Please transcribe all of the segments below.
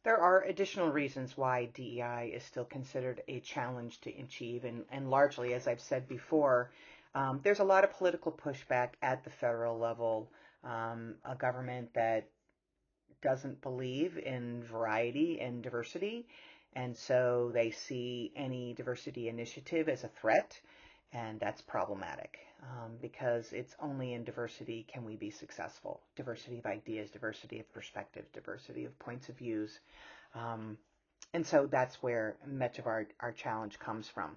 There are additional reasons why DEI is still considered a challenge to achieve, and largely, as I've said before, there's a lot of political pushback at the federal level. A government that doesn't believe in variety and diversity, and so they see any diversity initiative as a threat, and that's problematic because it's only in diversity can we be successful. Diversity of ideas, diversity of perspectives, diversity of points of views. Um, and so that's where much of our challenge comes from.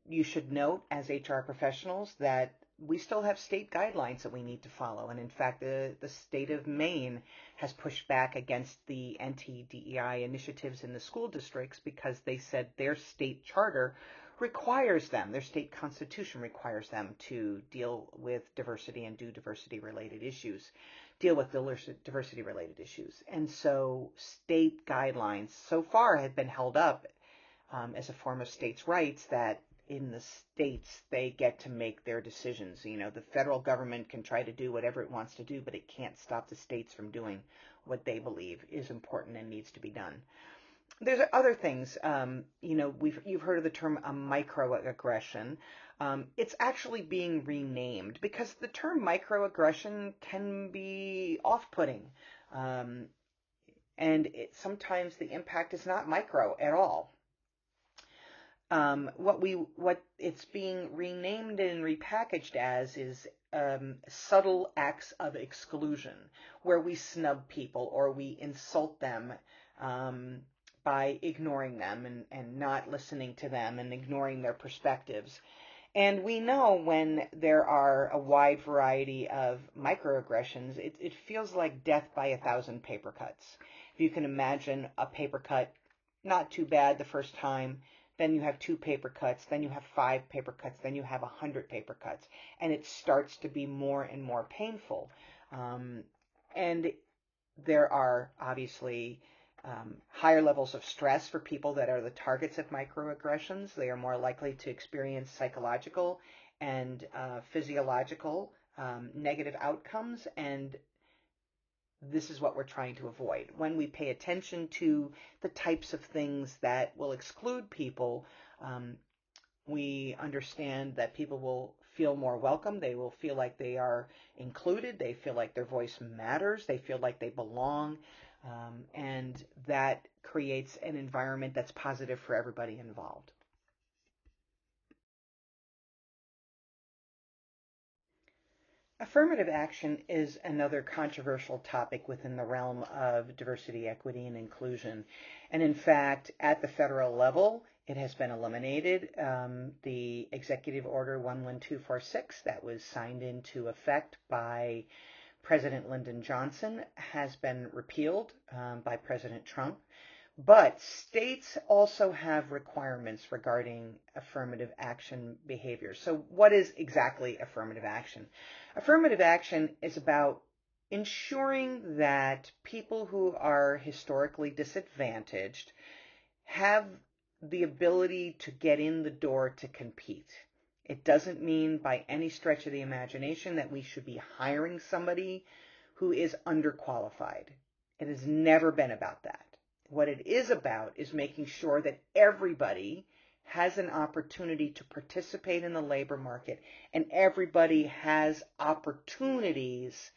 You should note as HR professionals that we still have state guidelines that we need to follow. And in fact, the state of Maine has pushed back against the anti-DEI initiatives in the school districts because they said their state charter requires them, their state constitution requires them to deal with diversity and do diversity related issues, deal with diversity related issues. And so state guidelines so far have been held up as a form of states' rights that in the states they get to make their decisions. You know, the federal government can try to do whatever it wants to do, but it can't stop the states from doing what they believe is important and needs to be done. There's other things. You've heard of the term a microaggression. It's actually being renamed because the term microaggression can be off-putting, um, and sometimes the impact is not micro at all. What it's being renamed and repackaged as is subtle acts of exclusion, where we snub people or we insult them um, by ignoring them and not listening to them and ignoring their perspectives. And we know when there are a wide variety of microaggressions, it feels like death by a thousand paper cuts. If you can imagine a paper cut, not too bad the first time, then you have two paper cuts, then you have five paper cuts, then you have 100 paper cuts, and it starts to be more and more painful. And there are obviously higher levels of stress for people that are the targets of microaggressions. They are more likely to experience psychological and physiological negative outcomes, and this is what we're trying to avoid. When we pay attention to the types of things that will exclude people, um, we understand that people will feel more welcome. They will feel like they are included. They feel like their voice matters. They feel like they belong. And that creates an environment that's positive for everybody involved. Affirmative action is another controversial topic within the realm of diversity, equity, and inclusion. And in fact, at the federal level, it has been eliminated. The Executive Order 11246 that was signed into effect by President Lyndon Johnson has been repealed by President Trump. But states also have requirements regarding affirmative action behavior. So, what is exactly affirmative action? Affirmative action is about ensuring that people who are historically disadvantaged have the ability to get in the door to compete. It doesn't mean by any stretch of the imagination that we should be hiring somebody who is underqualified. It has never been about that. What it is about is making sure that everybody has an opportunity to participate in the labor market and everybody has opportunities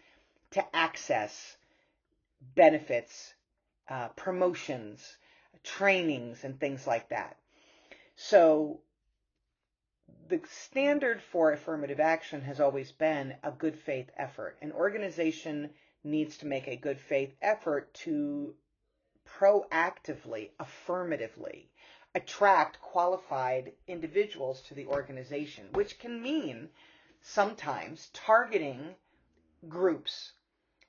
to access benefits, promotions, trainings, and things like that. So the standard for affirmative action has always been a good faith effort. An organization needs to make a good faith effort to proactively, affirmatively attract qualified individuals to the organization, which can mean sometimes targeting groups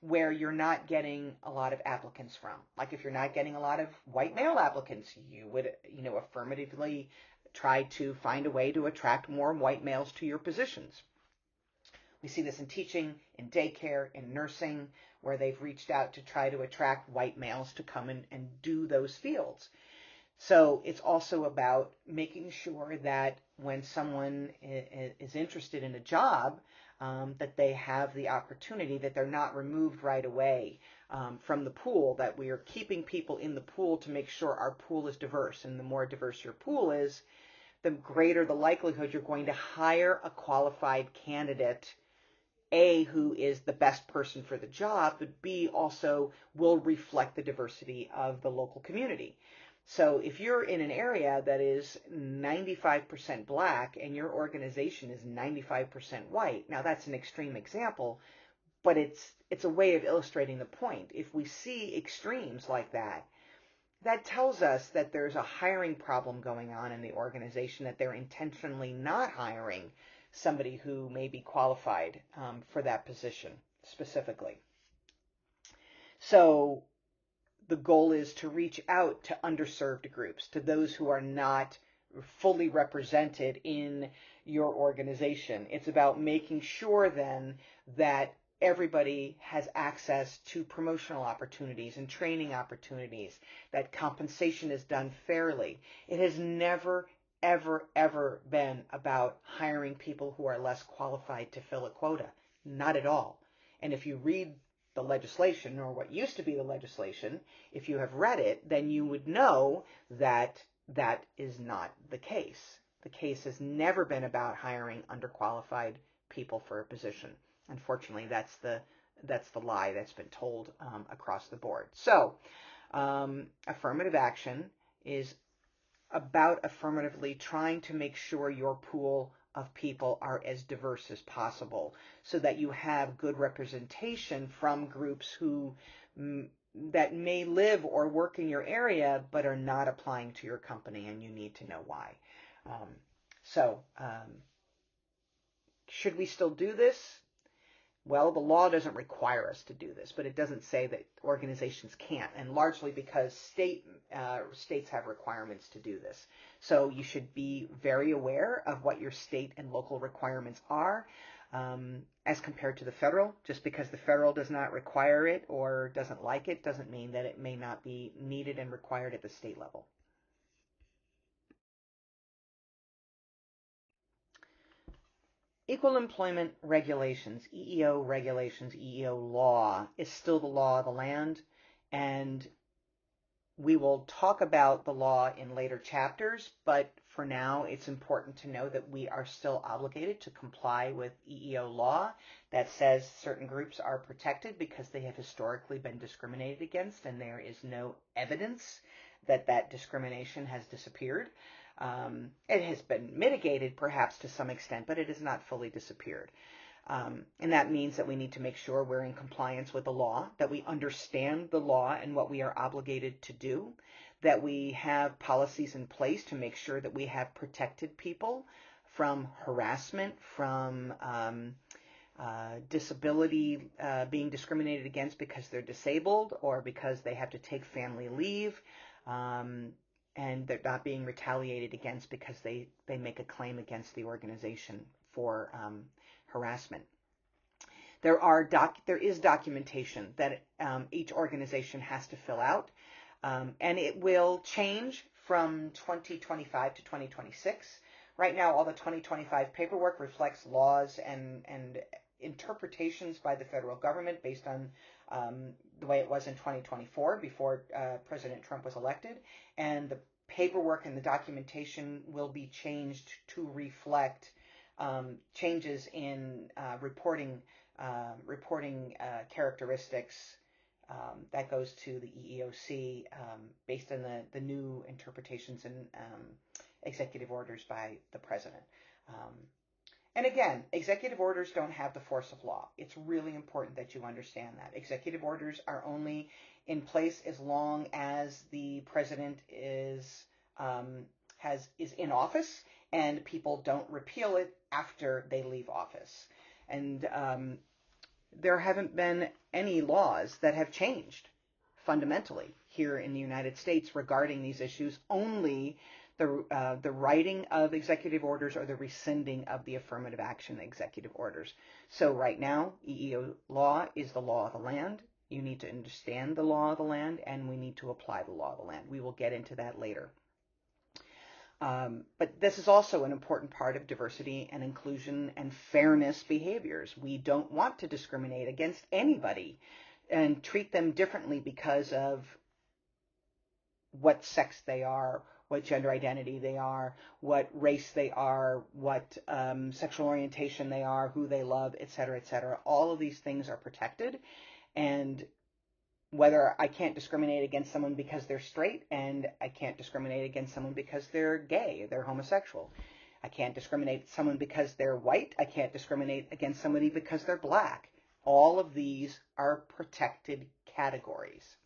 where you're not getting a lot of applicants from. Like if you're not getting a lot of white male applicants, you would, affirmatively try to find a way to attract more white males to your positions. We see this in teaching, in daycare, in nursing, where they've reached out to try to attract white males to come in and do those fields. So it's also about making sure that when someone is interested in a job, that they have the opportunity, that they're not removed right away from the pool, that we are keeping people in the pool to make sure our pool is diverse. And the more diverse your pool is, the greater the likelihood you're going to hire a qualified candidate, A, who is the best person for the job, but B, also will reflect the diversity of the local community. So if you're in an area that is 95% black and your organization is 95% white, now that's an extreme example, but it's a way of illustrating the point. If we see extremes like that, that tells us that there's a hiring problem going on in the organization, that they're intentionally not hiring somebody who may be qualified for that position specifically. So the goal is to reach out to underserved groups, to those who are not fully represented in your organization. It's about making sure then that everybody has access to promotional opportunities and training opportunities, that compensation is done fairly. It has never, ever, ever been about hiring people who are less qualified to fill a quota. Not at all. And if you read the legislation, or what used to be the legislation, if you have read it, then you would know that that is not the case. The case has never been about hiring underqualified people for a position. Unfortunately, that's the lie that's been told across the board. So, affirmative action is about affirmatively trying to make sure your pool of people are as diverse as possible, so that you have good representation from groups who that may live or work in your area but are not applying to your company, and you need to know why. Should we still do this? Well, the law doesn't require us to do this, but it doesn't say that organizations can't, and largely because states have requirements to do this. So you should be very aware of what your state and local requirements are as compared to the federal. Just because the federal does not require it or doesn't like it doesn't mean that it may not be needed and required at the state level. Equal employment regulations, EEO law, is still the law of the land, and we will talk about the law in later chapters, but for now it's important to know that we are still obligated to comply with EEO law that says certain groups are protected because they have historically been discriminated against, and there is no evidence that that discrimination has disappeared. It has been mitigated perhaps to some extent, but it has not fully disappeared. And that means that we need to make sure we're in compliance with the law, that we understand the law and what we are obligated to do, that we have policies in place to make sure that we have protected people from harassment, from disability, being discriminated against because they're disabled or because they have to take family leave, and they're not being retaliated against because they make a claim against the organization for harassment. There is documentation that each organization has to fill out, and it will change from 2025 to 2026. Right now, all the 2025 paperwork reflects laws and interpretations by the federal government based on the way it was in 2024 before President Trump was elected, and the paperwork and the documentation will be changed to reflect changes in reporting characteristics that goes to the EEOC based on the new interpretations and executive orders by the president. And again, executive orders don't have the force of law. It's really important that you understand that. Executive orders are only in place as long as the president is in office and people don't repeal it after they leave office. And there haven't been any laws that have changed fundamentally here in the United States regarding these issues. Only the writing of executive orders or the rescinding of the affirmative action executive orders. So right now, EEO law is the law of the land. You need to understand the law of the land, and we need to apply the law of the land. We will get into that later. But this is also an important part of diversity and inclusion and fairness behaviors. We don't want to discriminate against anybody and treat them differently because of what sex they are, what gender identity they are, what race they are, what sexual orientation they are, who they love, et cetera, et cetera. All of these things are protected. And whether I can't discriminate against someone because they're straight, and I can't discriminate against someone because they're gay, they're homosexual. I can't discriminate someone because they're white. I can't discriminate against somebody because they're black. All of these are protected categories.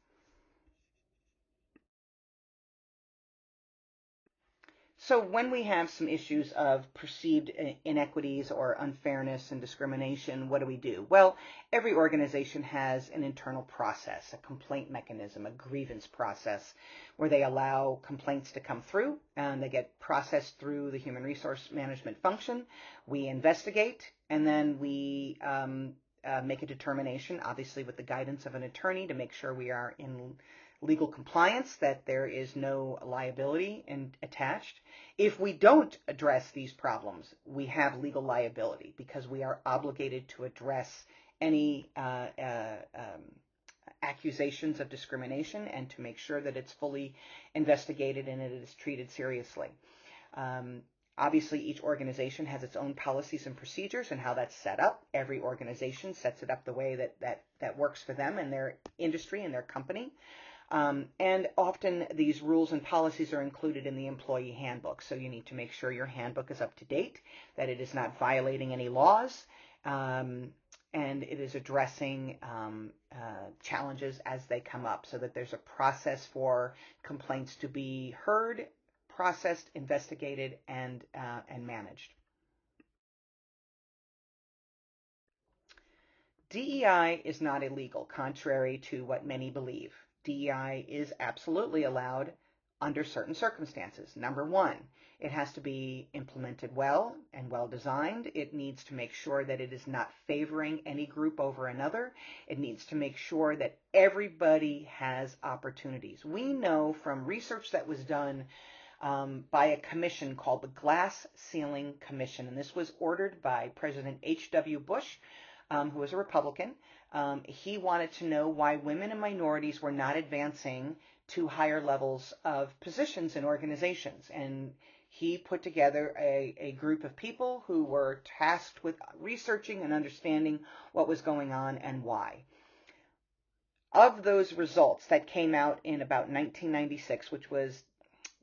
So when we have some issues of perceived inequities or unfairness and discrimination, what do we do? Well, every organization has an internal process, a complaint mechanism, a grievance process, where they allow complaints to come through, and they get processed through the human resource management function. We investigate, and then we make a determination, obviously with the guidance of an attorney, to make sure we are in legal compliance, that there is no liability attached. If we don't address these problems, we have legal liability because we are obligated to address any accusations of discrimination and to make sure that it's fully investigated and it is treated seriously. Obviously, each organization has its own policies and procedures and how that's set up. Every organization sets it up the way that works for them and their industry and their company. And often these rules and policies are included in the employee handbook. So you need to make sure your handbook is up to date, that it is not violating any laws, and it is addressing challenges as they come up, so that there's a process for complaints to be heard, processed, investigated, and managed. DEI is not illegal, contrary to what many believe. DEI is absolutely allowed under certain circumstances. Number one, it has to be implemented well and well designed. It needs to make sure that it is not favoring any group over another. It needs to make sure that everybody has opportunities. We know from research that was done by a commission called the Glass Ceiling Commission, and this was ordered by President H.W. Bush, who was a Republican. He wanted to know why women and minorities were not advancing to higher levels of positions in organizations. And he put together a group of people who were tasked with researching and understanding what was going on and why. Of those results that came out in about 1996, which was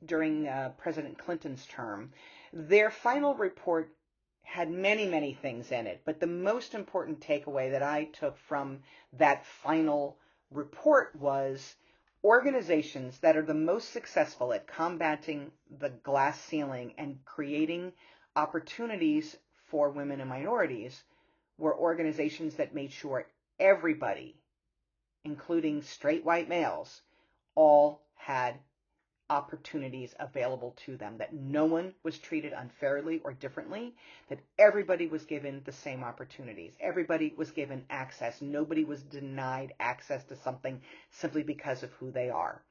during President Clinton's term, their final report had many, many things in it. But the most important takeaway that I took from that final report was organizations that are the most successful at combating the glass ceiling and creating opportunities for women and minorities were organizations that made sure everybody, including straight white males, all had opportunities available to them, that no one was treated unfairly or differently, that everybody was given the same opportunities. Everybody was given access. Nobody was denied access to something simply because of who they are.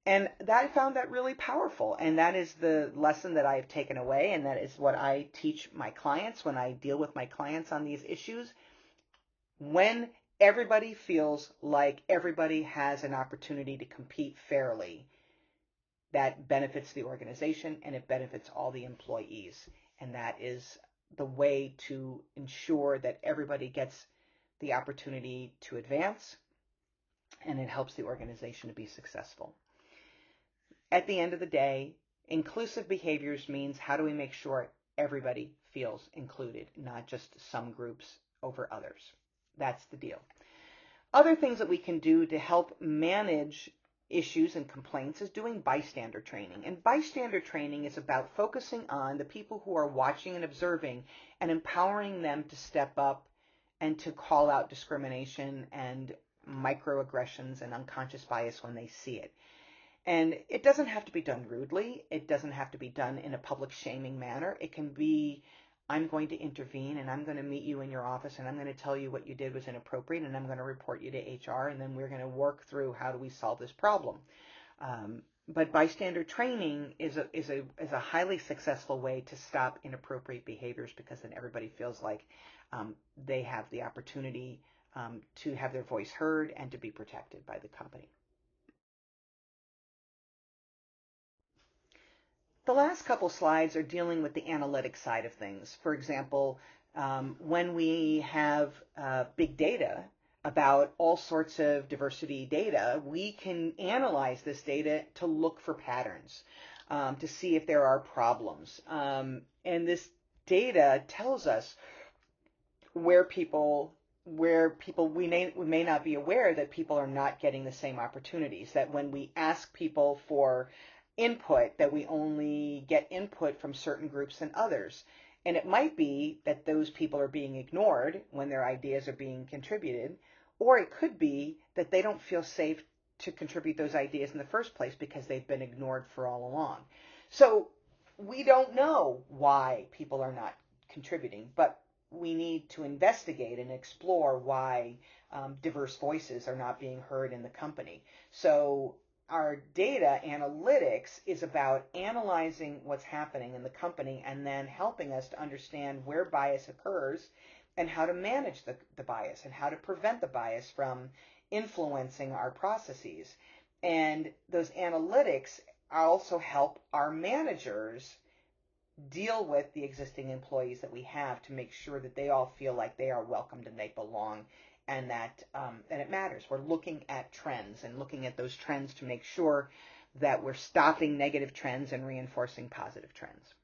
And I found that really powerful. And that is the lesson that I have taken away. And that is what I teach my clients when I deal with my clients on these issues. When everybody feels like everybody has an opportunity to compete fairly, that benefits the organization and it benefits all the employees. And that is the way to ensure that everybody gets the opportunity to advance, and it helps the organization to be successful. At the end of the day, inclusive behaviors means how do we make sure everybody feels included, not just some groups over others. That's the deal. Other things that we can do to help manage issues and complaints is doing bystander training. And bystander training is about focusing on the people who are watching and observing and empowering them to step up and to call out discrimination and microaggressions and unconscious bias when they see it. And it doesn't have to be done rudely. It doesn't have to be done in a public shaming manner. It can be, I'm going to intervene and I'm going to meet you in your office and I'm going to tell you what you did was inappropriate and I'm going to report you to HR, and then we're going to work through how do we solve this problem. But bystander training is a highly successful way to stop inappropriate behaviors, because then everybody feels like they have the opportunity to have their voice heard and to be protected by the company. The last couple slides are dealing with the analytic side of things. For example, when we have big data about all sorts of diversity data, we can analyze this data to look for patterns, to see if there are problems. And this data tells us where people we may not be aware that people are not getting the same opportunities, that when we ask people for input, that we only get input from certain groups than others. And it might be that those people are being ignored when their ideas are being contributed, or it could be that they don't feel safe to contribute those ideas in the first place because they've been ignored for all along. So we don't know why people are not contributing, but we need to investigate and explore why diverse voices are not being heard in the company. So our data analytics is about analyzing what's happening in the company and then helping us to understand where bias occurs and how to manage the bias and how to prevent the bias from influencing our processes. And those analytics also help our managers deal with the existing employees that we have to make sure that they all feel like they are welcomed and they belong, and that it matters. We're looking at trends and looking at those trends to make sure that we're stopping negative trends and reinforcing positive trends.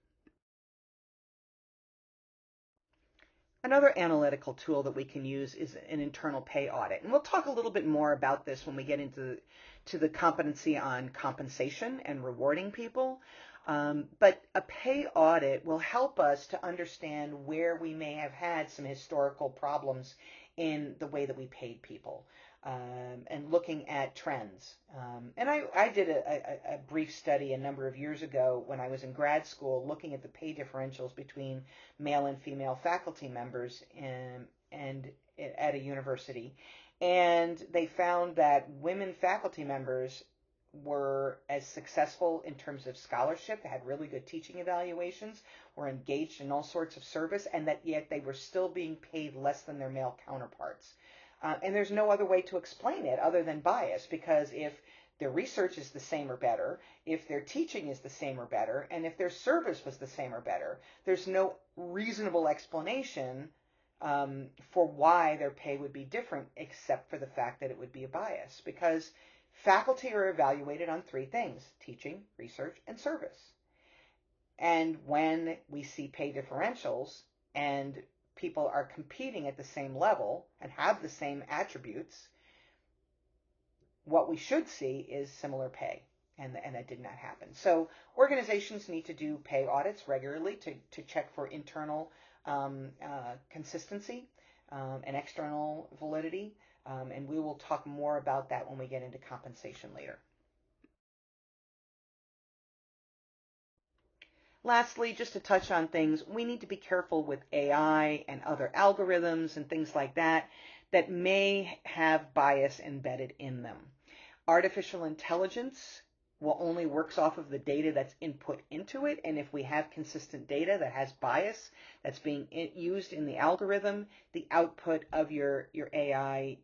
Another analytical tool that we can use is an internal pay audit. And we'll talk a little bit more about this when we get into the competency on compensation and rewarding people. But a pay audit will help us to understand where we may have had some historical problems in the way that we paid people, and looking at trends. And I did a brief study a number of years ago when I was in grad school looking at the pay differentials between male and female faculty members and at a university. And they found that women faculty members were as successful in terms of scholarship, had really good teaching evaluations, were engaged in all sorts of service, and that yet they were still being paid less than their male counterparts. And there's no other way to explain it other than bias, because if their research is the same or better, if their teaching is the same or better, and if their service was the same or better, there's no reasonable explanation for why their pay would be different, except for the fact that it would be a bias. Because faculty are evaluated on three things: teaching, research, and service. And when we see pay differentials and people are competing at the same level and have the same attributes, what we should see is similar pay. And that did not happen. So organizations need to do pay audits regularly to check for internal consistency and external validity. And we will talk more about that when we get into compensation later. Lastly, just to touch on things, we need to be careful with AI and other algorithms and things like that that may have bias embedded in them. Artificial intelligence only works off of the data that's input into it, and if we have consistent data that has bias that's being used in the algorithm, the output of your AI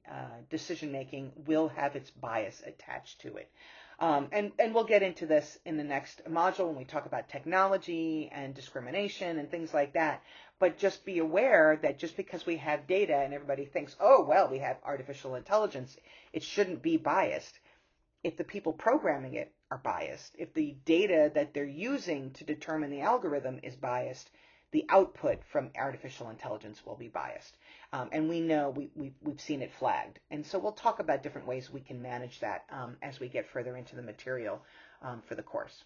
decision making will have its bias attached to it. And we'll get into this in the next module when we talk about technology and discrimination and things like that. But just be aware that just because we have data and everybody thinks, oh, well, we have artificial intelligence, it shouldn't be biased. If the people programming it are biased, if the data that they're using to determine the algorithm is biased, the output from artificial intelligence will be biased. And we know we've seen it flagged. And so we'll talk about different ways we can manage that as we get further into the material for the course.